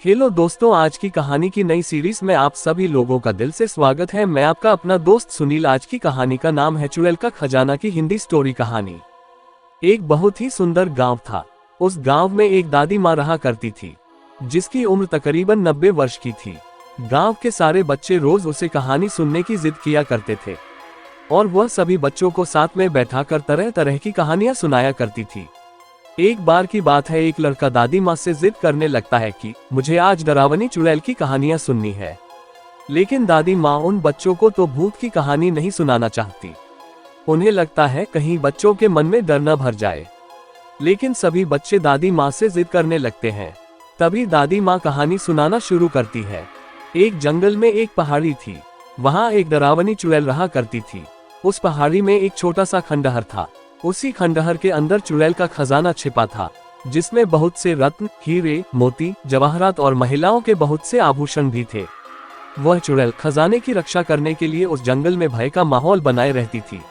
Hello दोस्तों, आज की कहानी की नई सीरीज में आप सभी लोगों का दिल से स्वागत है। मैं आपका अपना दोस्त सुनील। आज की कहानी का नाम है चुड़ैल का खजाना की हिंदी स्टोरी कहानी। एक बहुत ही सुंदर गांव था। उस गांव में एक दादी माँ रहा करती थी, जिसकी उम्र तकरीबन 90 वर्ष की थी। गांव के सारे बच्चे रोज उसे कहानी सुनने की जिद किया करते थे और वह सभी बच्चों को साथ में बैठाकर तरह तरह की कहानियां सुनाया करती थी। एक बार की बात है, एक लड़का दादी माँ से जिद करने लगता है कि मुझे आज डरावनी चुड़ैल की कहानियां सुननी है। लेकिन दादी माँ उन बच्चों को तो भूत की कहानी नहीं सुनाना चाहती। उन्हें लगता है कहीं बच्चों के मन में डर न भर जाए। लेकिन सभी बच्चे दादी माँ से जिद करने लगते हैं। तभी दादी माँ कहानी सुनाना शुरू करती है। एक जंगल में एक पहाड़ी थी। वहाँ एक डरावनी चुड़ैल रहा करती थी। उस पहाड़ी में एक छोटा सा खंडहर था। उसी खंडहर के अंदर चुड़ैल का खजाना छिपा था, जिसमें बहुत से रत्न, हीरे, मोती, जवाहरात और महिलाओं के बहुत से आभूषण भी थे। वह चुड़ैल खजाने की रक्षा करने के लिए उस जंगल में भय का माहौल बनाए रहती थी,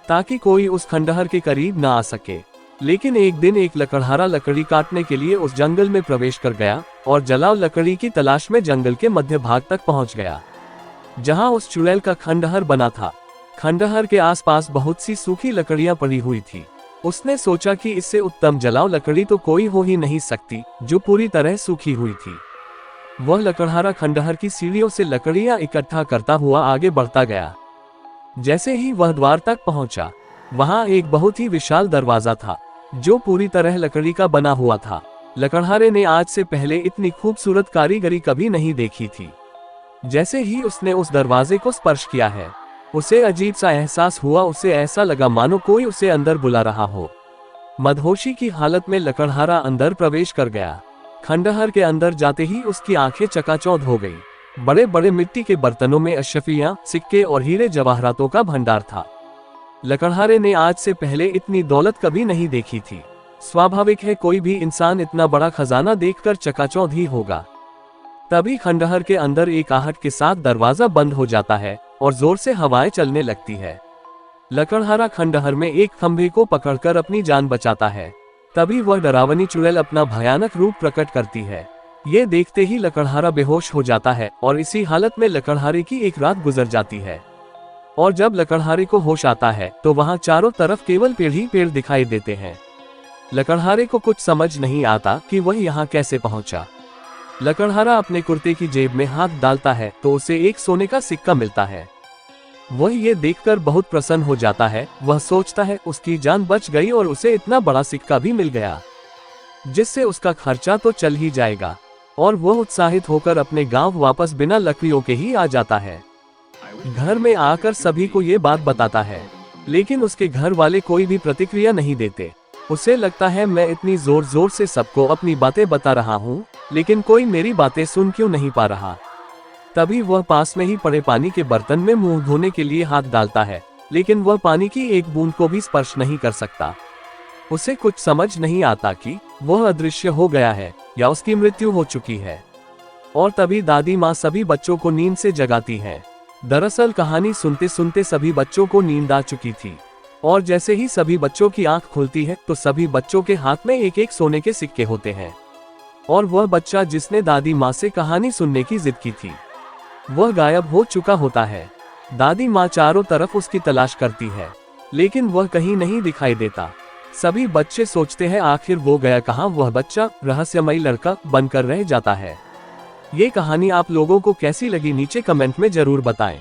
ताकि कोई उस खंडहर के करीब न आ सके। लेकिन एक दिन एक लकड़हारा लकड़ी काटने के लिए उस जंगल में प्रवेश कर गया और जलाव लकड़ी की तलाश में जंगल के मध्य भाग तक पहुंच गया, जहां उस चुड़ैल का खंडहर बना था। खंडहर के आसपास बहुत सी सूखी लकड़ियां पड़ी हुई थी। उसने सोचा कि इससे उत्तम जलाव लकड़ी तो कोई हो ही नहीं सकती, जो पूरी तरह सूखी हुई थी। वह लकड़हारा खंडहर की सीढ़ियों से लकड़ियां इकट्ठा करता हुआ आगे बढ़ता गया। जैसे ही वह द्वार तक पहुंचा, वहां एक बहुत ही विशाल दरवाजा था, जो पूरी तरह लकड़ी का बना हुआ था। लकड़हारे ने आज से पहले इतनी खूबसूरत कारीगरी कभी नहीं देखी थी। जैसे ही उसने उस दरवाजे को स्पर्श किया है, उसे अजीब सा एहसास हुआ। उसे ऐसा लगा मानो कोई उसे अंदर बुला रहा हो। मदहोशी की हालत में लकड़हारा अंदर प्रवेश कर गया। खंडहर के अंदर जाते ही उसकी आंखें चकाचौंध हो गई। बड़े बड़े मिट्टी के बर्तनों में अशफियां, सिक्के और हीरे जवाहरातों का भंडार था। लकड़हारे ने आज से पहले इतनी दौलत कभी नहीं देखी थी। स्वाभाविक है, कोई भी इंसान इतना बड़ा खजाना देखकर चकाचौंध ही होगा। तभी खंडहर के अंदर एक आहट के साथ दरवाजा बंद हो जाता है और जोर से हवाएं चलने लगती है। लकड़हारा खंडहर में एक खंभे को पकड़कर अपनी जान बचाता है। तभी वह डरावनी चुड़ैल अपना भयानक रूप प्रकट करती है। ये देखते ही लकड़हारा बेहोश हो जाता है और इसी हालत में लकड़हारे की एक रात गुजर जाती है। और जब लकड़हारे को होश आता है तो वहाँ चारों तरफ केवल पेड़ ही पेड़ दिखाई देते हैं। लकड़हारे को कुछ समझ नहीं आता कि वह यहाँ कैसे पहुंचा। लकड़हारा अपने कुर्ते की जेब में हाथ डालता है तो उसे एक सोने का सिक्का मिलता है। वह ये देखकर बहुत प्रसन्न हो जाता है। वह सोचता है उसकी जान बच गई और उसे इतना बड़ा सिक्का भी मिल गया, जिससे उसका खर्चा तो चल ही जाएगा। और वह उत्साहित होकर अपने गांव वापस बिना लकड़ियों के ही आ जाता है। घर में आकर सभी को ये बात बताता है, लेकिन उसके घर वाले कोई भी प्रतिक्रिया नहीं देते। उसे लगता है मैं इतनी जोर जोर से सबको अपनी बातें बता रहा हूँ, लेकिन कोई मेरी बातें सुन क्यों नहीं पा रहा। तभी वह पास में ही पड़े पानी के बर्तन में मुंह धोने के लिए हाथ डालता है, लेकिन वह पानी की एक बूंद को भी स्पर्श नहीं कर सकता। उसे कुछ समझ नहीं आता कि वह अदृश्य हो गया है या उसकी मृत्यु हो चुकी है। और तभी दादी माँ सभी बच्चों को नींद से जगाती है। दरअसल कहानी सुनते सुनते सभी बच्चों को नींद आ चुकी थी। और जैसे ही सभी बच्चों की आंख खुलती है तो सभी बच्चों के हाथ में एक एक सोने के सिक्के होते हैं। और वह बच्चा जिसने दादी माँ से कहानी सुनने की जिद की थी, वह गायब हो चुका होता है। दादी माँ चारों तरफ उसकी तलाश करती है, लेकिन वह कहीं नहीं दिखाई देता। सभी बच्चे सोचते हैं आखिर वो गया कहाँ। वह बच्चा रहस्यमयी लड़का बनकर रह जाता है। ये कहानी आप लोगों को कैसी लगी नीचे कमेंट में जरूर बताएं।